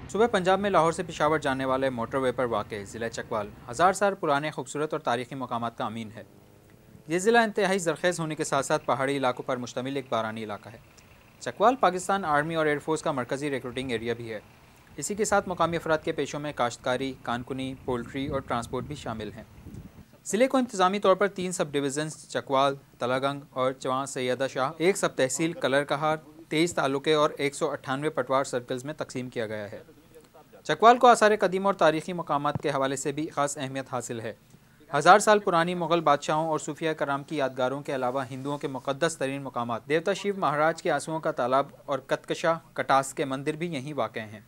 सुबह पंजाब में लाहौर से पेशावर जाने वाले मोटरवे पर वाक़ ज़िला चकवाल 1000 साल पुराने खूबसूरत और तारीख़ी मकामात का अमीन है। ये ज़िला इंतहाई ज़रख़ेज़ होने के साथ साथ पहाड़ी इलाकों पर मुश्तमिल एक बारानी इलाका है। चकवाल पाकिस्तान आर्मी और एयरफोर्स का मरकज़ी रिक्रूटिंग एरिया भी है। इसी के साथ मुकामी अफराद के पेशों में काश्तकारी, कानकुनी, पोल्ट्री और ट्रांसपोर्ट भी शामिल हैं। ज़िले को इंतज़ामी तौर पर 3 सब डिवीज़न्स चकवाल, तलागंग और चवां सैयदा शाह, एक सब तहसील कलर कहार, 23 तालुके और 198 पटवार सर्कल्स में तकसीम किया गया है। चकवाल को आसार कदीम और तारीख़ी मकामात के हवाले से भी ख़ास अहमियत हासिल है। 1000 साल पुरानी मुग़ल बादशाहों और सूफिया कराम की यादगारों के अलावा हिंदुओं के मुक़द्दस तरीन मकामात देवता शिव महाराज के आंसुओं का तालाब और कतकशा कटास के मंदिर भी यहीं वाक़ हैं।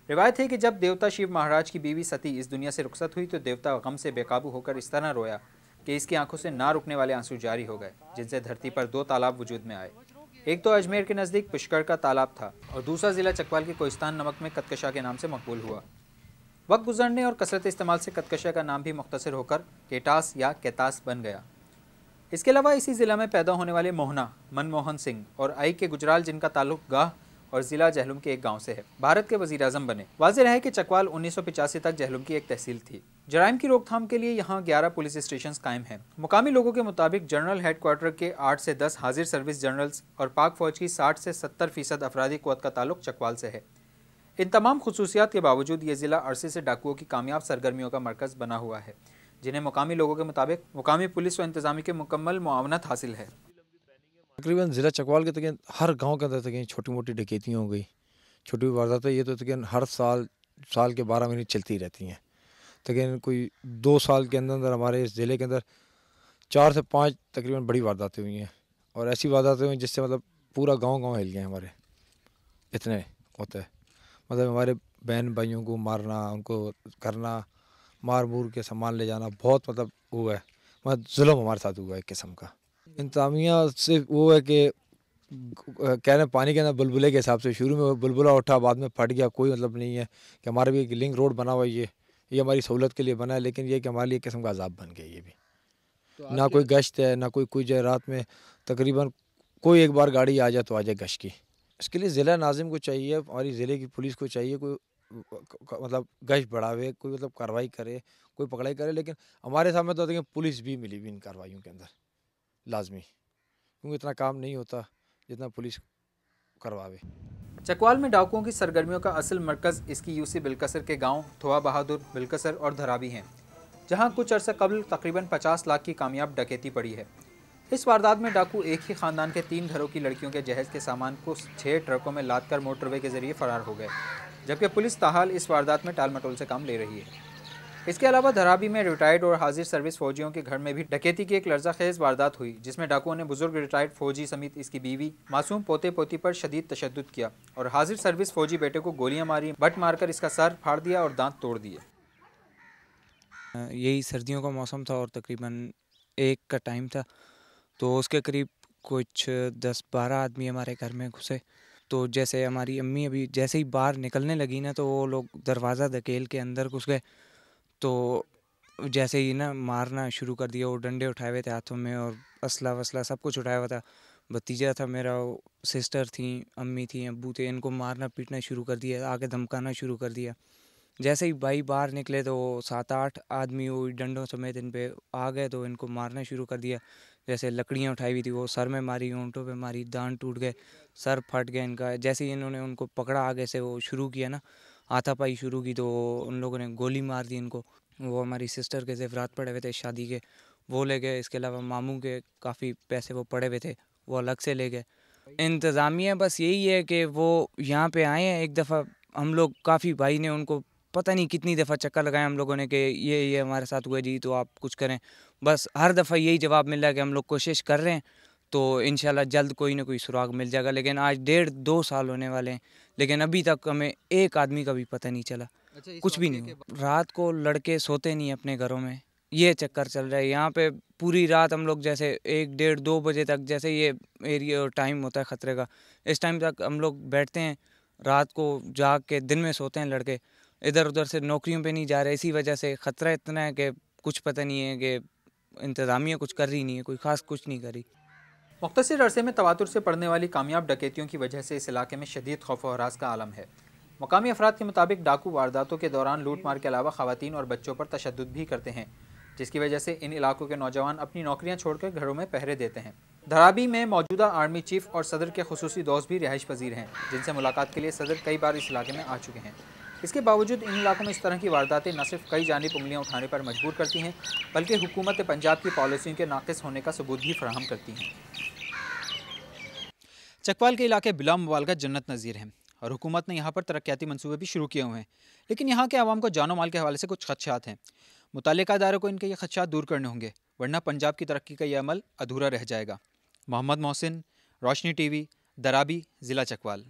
रिवायत है कि जब देवता शिव महाराज की बीवी सती इस दुनिया से रुखसत हुई तो देवता गम से बेकाबू होकर इस तरह रोया कि इसकी आंखों से ना रुकने वाले आंसू जारी हो गए, जिनसे धरती पर 2 तालाब वजूद में आए। एक तो अजमेर के नज़दीक पुष्कर का तालाब था और दूसरा ज़िला चकवाल के कोहिस्तान नमक में कतकशा के नाम से मकबूल हुआ। वक्त गुजरने और कसरत इस्तेमाल से कतकशा का नाम भी मुख्तसर होकर केटास या केतास बन गया। इसके अलावा इसी ज़िला में पैदा होने वाले मोहना, मनमोहन सिंह और आई के गुजराल, जिनका ताल्लुक गाह और ज़िला जहलुम के एक गांव से है, भारत के वज़ीर आज़म बने। वाज़ेह है कि चकवाल 1985 तक जहलुम की एक तहसील थी। जराइम की रोकथाम के लिए यहाँ 11 पुलिस स्टेशन कायम हैं। मुकामी लोगों के मुताबिक जनरल हेड क्वार्टर के 8 से 10 हाजिर सर्विस जनरल्स और पाक फ़ौज की 60 से 70% अफरादी क़ुव्वत का ताल्लुक चकवाल से है। इन तमाम खुसूसियात के बावजूद ये ज़िला अरसे से डाकुओं की कामयाब सरगर्मियों का मरकज़ बना हुआ है, जिन्हें मुकामी लोगों के मुताबिक मुकामी पुलिस व इंतज़ामी के मुकम्मल मुआवनत हासिल है। तकरीबन ज़िला चकवाल के तक हर गांव के अंदर तक छोटी मोटी डकैतियाँ हो गई, छोटी वारदातें ये तो तकरीबन हर साल के 12 महीने चलती रहती हैं। तकरीबन कोई 2 साल के अंदर अंदर हमारे इस ज़िले के अंदर 4 से 5 तकरीबन बड़ी वारदातें हुई हैं, और ऐसी वारदातें हुई जिससे मतलब पूरा गांव हिल गया हमारे। इतने होता है, मतलब हमारे बहन भाइयों को मारना, उनको करना, मार मूर के सामान ले जाना, बहुत मतलब हुआ है, मतलब जुल्म हमारे साथ हुआ है एक किस्म का। इंतज़ामिया से वो है कि कह रहे हैं पानी के अंदर बुलबुले के हिसाब से, शुरू में बुलबुला उठा, बाद में फट गया, कोई मतलब नहीं है कि हमारे भी एक लिंक रोड बना हुआ है, ये हमारी सहूलत के लिए बना है, लेकिन ये कि हमारे लिए एक किस्म का अजाब बन गया। ये भी तो ना कोई गश्त है, ना कोई जाए रात में, तकरीबन कोई एक बार गाड़ी आ जाए तो आ जाए गश्त की। इसके लिए ज़िला नाज़िम को चाहिए, हमारी ज़िले की पुलिस को चाहिए, कोई मतलब गश्त बढ़ावे, कोई मतलब कार्रवाई करे, कोई पकड़ाई करे। लेकिन हमारे सामने तो देखिए पुलिस भी मिली हुई इन कार्रवाइयों के अंदर लाजमी, क्योंकि इतना काम नहीं होता जितना पुलिस करवावे। चकवाल में डाकुओं की सरगर्मियों का असल मरकज़ इसकी यूसी बिलकसर के गांव थोआ बहादुर, बिलकसर और धराबी हैं, जहां कुछ अरसा कबल तकरीबन 50 लाख की कामयाब डकैती पड़ी है। इस वारदात में डाकू एक ही ख़ानदान के 3 घरों की लड़कियों के जहेज़ के सामान को 6 ट्रकों में लाद कर मोटरवे के ज़रिए फ़रार हो गए, जबकि पुलिस ताहाल इस वारदात में टाल मटोल से काम ले रही है। इसके अलावा धराबी में रिटायर्ड और हाजिर सर्विस फौजियों के घर में भी डकैती की एक लर्ज़ाखेज़ वारदात हुई, जिसमें डाकुओं ने बुजुर्ग रिटायर्ड फौजी समेत इसकी बीवी, मासूम पोते पोती पर शदीद तशद्दुद किया और हाजिर सर्विस फौजी बेटे को गोलियां मारी, बट मारकर इसका सर फाड़ दिया और दांत तोड़ दिए। यही सर्दियों का मौसम था और तकरीबन 1 का टाइम था, तो उसके करीब कुछ 10-12 आदमी हमारे घर में घुसे। तो जैसे हमारी अम्मी अभी जैसे ही बाहर निकलने लगी ना, तो वो लोग दरवाज़ा धकेल के अंदर घुस गए। तो जैसे ही ना मारना शुरू कर दिया, वो डंडे उठाए हुए थे हाथों में और असला वसला सब कुछ उठाया हुआ था। भतीजा था मेरा, सिस्टर थी, अम्मी थी, अब्बू थे, इनको मारना पीटना शुरू कर दिया, आगे धमकाना शुरू कर दिया। जैसे ही भाई बाहर निकले तो 7-8 आदमी वो डंडों समेत इन पे आ गए, तो इनको मारना शुरू कर दिया। जैसे लकड़ियाँ उठाई हुई थी वो सर में मारी, ऊँटों पे मारी, दांत टूट गए, सर फट गया इनका। जैसे ही इन्होंने उनको पकड़ा, आगे से वो शुरू किया ना, हाथापाई शुरू की, तो उन लोगों ने गोली मार दी इनको। वो हमारी सिस्टर के ज़ेवरात पड़े हुए थे शादी के, वो ले गए। इसके अलावा मामू के काफ़ी पैसे वो पड़े हुए थे, वो अलग से ले गए। इंतज़ामिया बस यही है कि वो यहाँ पे आए हैं। एक दफ़ा हम लोग काफ़ी भाई ने उनको पता नहीं कितनी दफ़ा चक्कर लगाए हम लोगों ने कि ये हमारे साथ हुआ जी, तो आप कुछ करें। बस हर दफ़ा यही जवाब मिल रहा है कि हम लोग कोशिश कर रहे हैं, तो इंशाल्लाह जल्द कोई ना कोई सुराग मिल जाएगा। लेकिन आज 1.5-2 साल होने वाले हैं, लेकिन अभी तक हमें एक आदमी का भी पता नहीं चला। कुछ भी नहीं हुआ। रात को लड़के सोते नहीं अपने घरों में, ये चक्कर चल रहा है यहाँ पे। पूरी रात हम लोग जैसे 1-1.5-2 बजे तक, जैसे ये एरिया टाइम होता है ख़तरे का, इस टाइम तक हम लोग बैठते हैं, रात को जाग के दिन में सोते हैं लड़के। इधर उधर से नौकरियों पे नहीं जा रहे, इसी वजह से ख़तरा इतना है कि कुछ पता नहीं है कि इंतज़ामिया कुछ कर रही नहीं है, कोई ख़ास कुछ नहीं करी। मुख्तसर अरसे में तवातुर से पड़ने वाली कामयाब डकैतियों की वजह से इस इलाके में शदीद खौफ व हरास का आलम है। मुकामी अफराद के मुताबिक डाकू वारदातों के दौरान लूट मार के अलावा खवातीन और बच्चों पर तशद्दुद भी करते हैं, जिसकी वजह से इन इलाकों के नौजवान अपनी नौकरियां छोड़कर घरों में पहरे देते हैं। धराबी में मौजूदा आर्मी चीफ और सदर के खुसूसी दोस्त भी रिहाइश पजीर हैं, जिनसे मुलाकात के लिए सदर कई बार इस इलाके में आ चुके हैं। इसके बावजूद इन इलाकों में इस तरह की वारदातें न सिर्फ कई जानिब उंगलियां उठाने पर मजबूर करती हैं, बल्कि हुकूमत पंजाब की पॉलिसियों के नाक़िस होने का सबूत भी फराहम करती हैं। चकवाल के इलाके बिला मुबालगा जन्नत नज़ीर हैं और हुकूमत ने यहाँ पर तरक्याती मंसूबे भी शुरू किए हुए हैं, लेकिन यहाँ के आवाम को जानो माल के हवाले से कुछ खदशात हैं। मुतल्लिका इदारों को इनके ये खदशात दूर करने होंगे, वरना पंजाब की तरक्की का यह अमल अधूरा रह जाएगा। मोहम्मद मोहसिन, रोशनी टीवी, दराबी, ज़िला चकवाल।